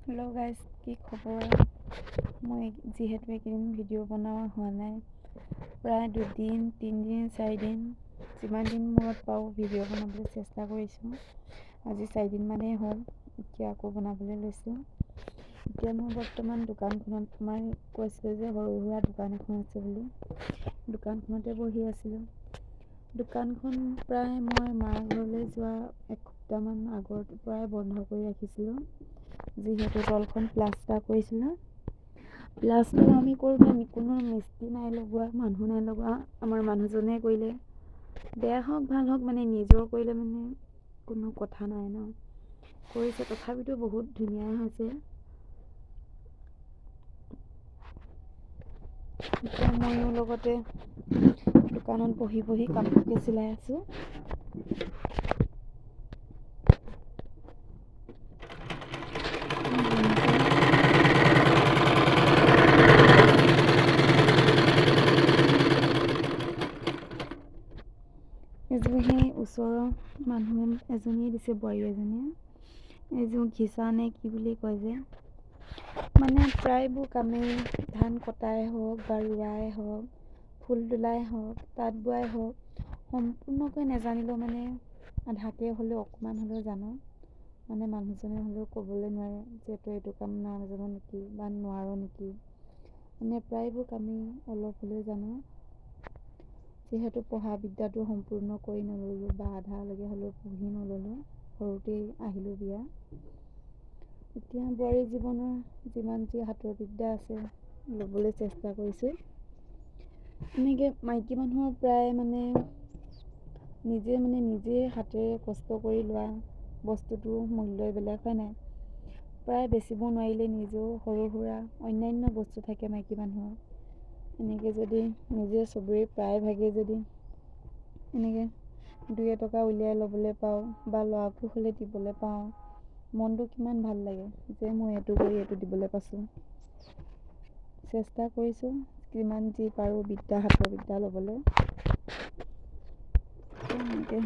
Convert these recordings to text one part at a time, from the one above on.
Hello' guys, কি খবৰ? মই যিহেতু এইকেইদিন ভিডিঅ' বনোৱা হোৱা নাই, প্ৰায় 2 দিন 3 দিন 4 দিন যিমান দিন মূৰত পাওঁ ভিডিঅ' বনাবলৈ চেষ্টা কৰিছোঁ। আজি 4 দিনমানেই হ'ল, এতিয়া আকৌ বনাবলৈ লৈছোঁ। এতিয়া মই বৰ্তমান দোকানখনত, আমাৰ কৈছিলোঁ যে সৰু সুৰা দোকান এখন আছে বুলি, দোকানখনতে বহি আছিলোঁ। দোকানখন প্ৰায় মই মাৰ ঘৰলৈ যোৱা এসপ্তাহমান আগৰ পৰাই বন্ধ কৰি ৰাখিছিলোঁ, যিহেতু তলখন প্লাষ্টাৰ কৰিছিলোঁ। প্লাষ্টাৰ আমি কৰোঁতে কোনো মিস্ত্ৰী নাই লগোৱা, মানুহ নাই লগোৱা, আমাৰ মানুহজনে কৰিলে। বেয়া হওক ভাল হওক, মানে নিজৰ কৰিলে মানে কোনো কথা নাই ন, কৰিছে। তথাপিতো বহুত ধুনীয়া হৈছে। এতিয়া ময়ো লগতে দোকানত বহি বহি কাপোৰকে চিলাই আছোঁ। এযোৰ সেই ওচৰৰ মানুহ এজনীয়ে দিছে, বোৱাৰী এজনীয়ে। এইযোৰ ঘিচা নে কি বুলি কয় যে, মানে প্ৰায়বোৰ কামেই ধান কটাই হওক বা ৰোৱাই হওক, ফুল তোলাই হওক, তাঁত বোৱাই হওক, সম্পূৰ্ণকৈ নাজানিলেও মানে আধাকে হ'লেও অকণমান হ'লেও জানো। মানে মানুহজনে হ'লেও ক'বলৈ নোৱাৰে যে তই এইটো কাম নাজানো নেকি বা নোৱাৰো নেকি। মানে প্ৰায়বোৰ কামেই অলপ হ'লেও জানো। যিহেতু পঢ়া বিদ্যাটো সম্পূৰ্ণ কৰি নল'লোঁ বা আধালৈকে হ'লেও পঢ়ি নল'লোঁ, সৰুতেই আহিলোঁ বিয়া। এতিয়া বোৱাৰী জীৱনৰ যিমান যি হাতৰ বিদ্যা আছে ল'বলৈ চেষ্টা কৰিছোঁ। এনেকৈ মাইকী মানুহৰ প্ৰায় নিজে হাতেৰে কষ্ট কৰি লোৱা বস্তুটোৰ মূল্যই বেলেগ, হয় নাই? প্ৰায় বেচিব নোৱাৰিলে নিজেও সৰু সুৰা অন্যান্য বস্তু থাকে মাইকী মানুহৰ। এনেকৈ যদি নিজে চবৰে প্ৰায় ভাগে যদি এনেকৈ 2 এটকা উলিয়াই ল'বলৈ পাওঁ বা ল'ৰাবোৰ হ'লে দিবলৈ পাওঁ, মনটো কিমান ভাল লাগে যে মই এইটো কৰি এইটো দিবলৈ পাইছোঁ। চেষ্টা কৰিছোঁ যিমান যি পাৰোঁ হাতৰ বিদ্যা ল'বলৈ। এনেকৈ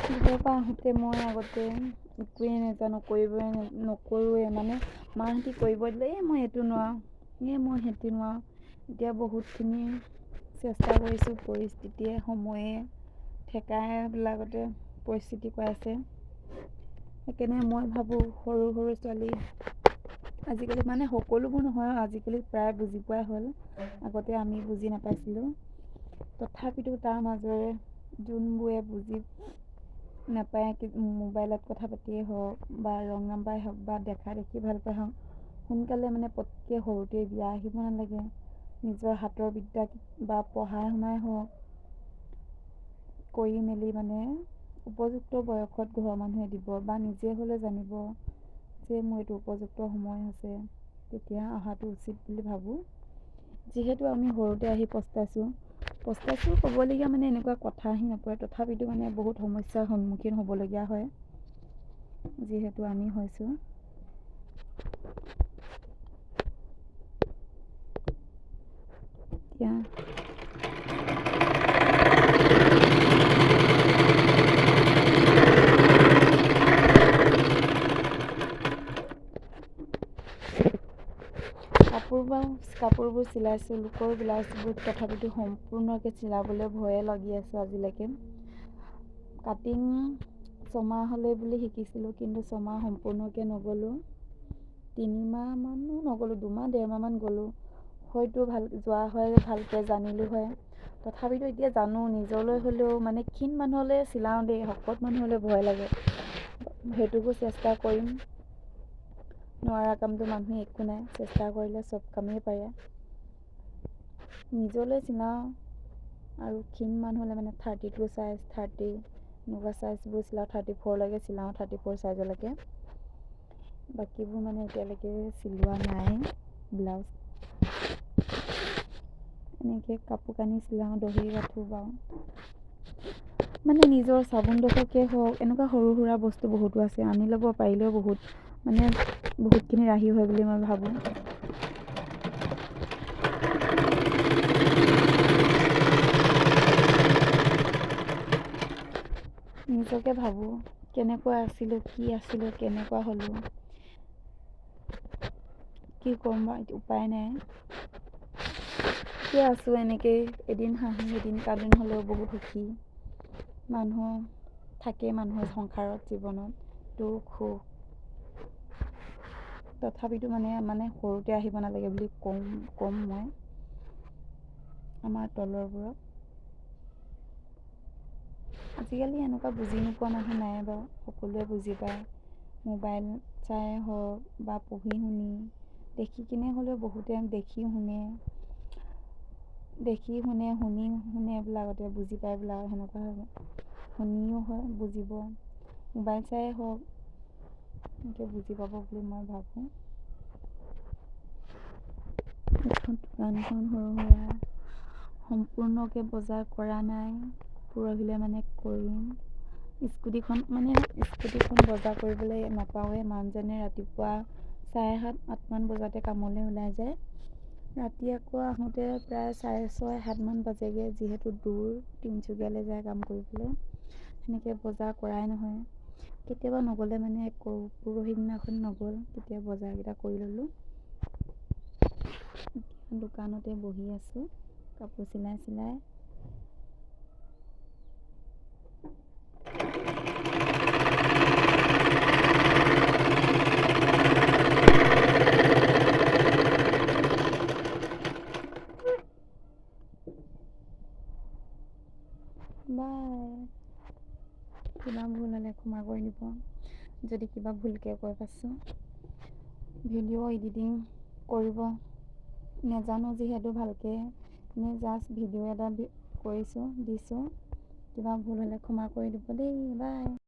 ঘৰৰ পৰা আহোঁতে মই আগতে একোৱেই নাজানো, নকৰোঁৱে, মানে মাহঁতে কৰিব দিলে মই এইটো নোৱাৰোঁ, মই সেইটো নোৱাৰোঁ। এতিয়া বহুতখিনি চেষ্টা কৰিছোঁ, পৰিস্থিতিয়ে সময়ে ঠেকাবিলাকতে পৰিস্থিতি কৰাইছে। সেইকাৰণে মই ভাবোঁ সৰু ছোৱালী আজিকালি, মানে সকলোবোৰ নহয়, আজিকালি প্ৰায় বুজি পোৱা হ'ল। আগতে আমি বুজি নাপাইছিলোঁ। তথাপিতো তাৰ মাজৰে যোনবোৰে বুজি নাপায়, মোবাইলত কথা পাতিয়েই হওক বা ৰং নাম্বাৰেই হওক বা দেখা দেখি ভাল পাই হওক, সোনকালে মানে পটকৈ সৰুতেই বিয়া আহিব নালাগে। নিজৰ হাতৰ বিদ্যা বা পঢ়াই শুনাই হওক কৰি মেলি মানে উপযুক্ত বয়সত ঘৰৰ মানুহে দিব বা নিজে হ'লেও জানিব যে মোৰ এইটো উপযুক্ত সময় হৈছে, তেতিয়া অহাটো উচিত বুলি ভাবোঁ। যিহেতু আমি সৰুতে আহি পস্তাইছোঁ ক'বলগীয়া মানে এনেকুৱা কথা আহি নপৰে, তথাপিতো মানে বহুত সমস্যাৰ সন্মুখীন হ'বলগীয়া হয়, যিহেতু আমি হৈছোঁ। এতিয়া কাপোৰবোৰ চিলাইছোঁ, লোকৰ ব্লাউজবোৰ তথাপিতো সম্পূৰ্ণকৈ চিলাবলৈ ভয়ে লাগি আছে আজিলৈকে। কাটিং 6 মাহলৈ বুলি শিকিছিলোঁ, কিন্তু 6 মাহ সম্পূৰ্ণকৈ নগ'লোঁ। 3 মাহমানো নগ'লোঁ, 2 মাহ 1.5 মাহমান গ'লোঁ। হয়তো যোৱা হয় ভালকৈ জানিলোঁ হয়। তথাপিতো এতিয়া জানো, নিজলৈ হ'লেও মানে ক্ষীণ মানুহলৈ চিলাওঁ দেই, শকত মানুহলৈ ভয় লাগে। সেইটোকো চেষ্টা কৰিম। নোৱাৰা কামটো মানুহে একো নাই, চেষ্টা কৰিলে চব কামেই পাৰে। নিজলৈ চিলাওঁ আৰু ক্ষীণ মানুহলৈ মানে 32 চাইজ, 30 এনেকুৱা চাইজবোৰ চিলাওঁ, 34লৈকে চিলাওঁ, 34 চাইজলৈকে। বাকীবোৰ মানে এতিয়ালৈকে চিলোৱা নাই ব্লাউজ। এনেকৈ কাপোৰ কানি চিলাওঁ, দহি গাঠোঁ বাৰু। মানে নিজৰ চাবোন-ডোখৰকে হওক, এনেকুৱা সৰু সুৰা বস্তু বহুতো আছে, আনি ল'ব পাৰিলেও বহুতখিনি ৰাহি হয় বুলি মই ভাবোঁ। নিজকে ভাবোঁ কেনেকুৱা আছিলোঁ, কি আছিলোঁ, কেনেকুৱা হ'লোঁ, কি কৰিম বাৰু, উপায় নাই। কিয় আছোঁ এনেকেই, এদিন হাঁহি এদিন কান্দোন হ'লেও বহুত সুখী। মানুহ থাকে, মানুহৰ সংসাৰত, জীৱনত দুখ সুখ, তথাপিতো মানে সৰুতে আহিব নালাগে বুলি ক'ম মই আমাৰ তলৰবোৰক। আজিকালি এনেকুৱা বুজি নোপোৱা মানুহ নাই বাৰু, সকলোৱে বুজি পায়। মোবাইল চাই হওক বা পঢ়ি শুনি, দেখি কিনে হ'লেও বহুতে দেখি শুনে, শুনি শুনে এইবিলাকতে বুজি পায় এইবিলাক, সেনেকুৱা হয়। শুনিও হয় বুজিব, মোবাইল চাই হওক এনেকৈ বুজি পাব বুলি মই ভাবোঁ। এখন দোকানখন সৰু সুৰা সম্পূৰ্ণকৈ বজাৰ কৰা নাই, পৰহিলৈ মানে কৰিম। স্কুটিখন বজাৰ কৰিবলৈ নাপাওঁৱে। মানুহজনে ৰাতিপুৱা 7:30-8মান বজাতে কামলৈ ওলাই যায়, ৰাতি আকৌ আহোঁতে প্ৰায় 6:30-7মান বাজেগৈ, যিহেতু দূৰ, তিনিচুকীয়ালৈ যায় কাম কৰিবলৈ। সেনেকৈ বজাৰ কৰাই নহয়। কেতিয়াবা নগ'লে মানে পৰহি দিনাখন নগ'ল, তেতিয়া বজাৰকেইটা কৰি ল'লোঁ। দোকানতে বহি আছোঁ, কাপোৰ চিলাই বাই। কিবা ভুল হ'লে ক্ষমা কৰি দিব, যদি কিবা ভুলকৈ কৈ পাইছোঁ। ভিডিঅ' এডিটিং কৰিব নাজানো যিহেতু ভালকৈ, এনেই জাষ্ট ভিডিঅ' এটা দিছোঁ। কিবা ভুল হ'লে ক্ষমা কৰি দিব দেই, বাই।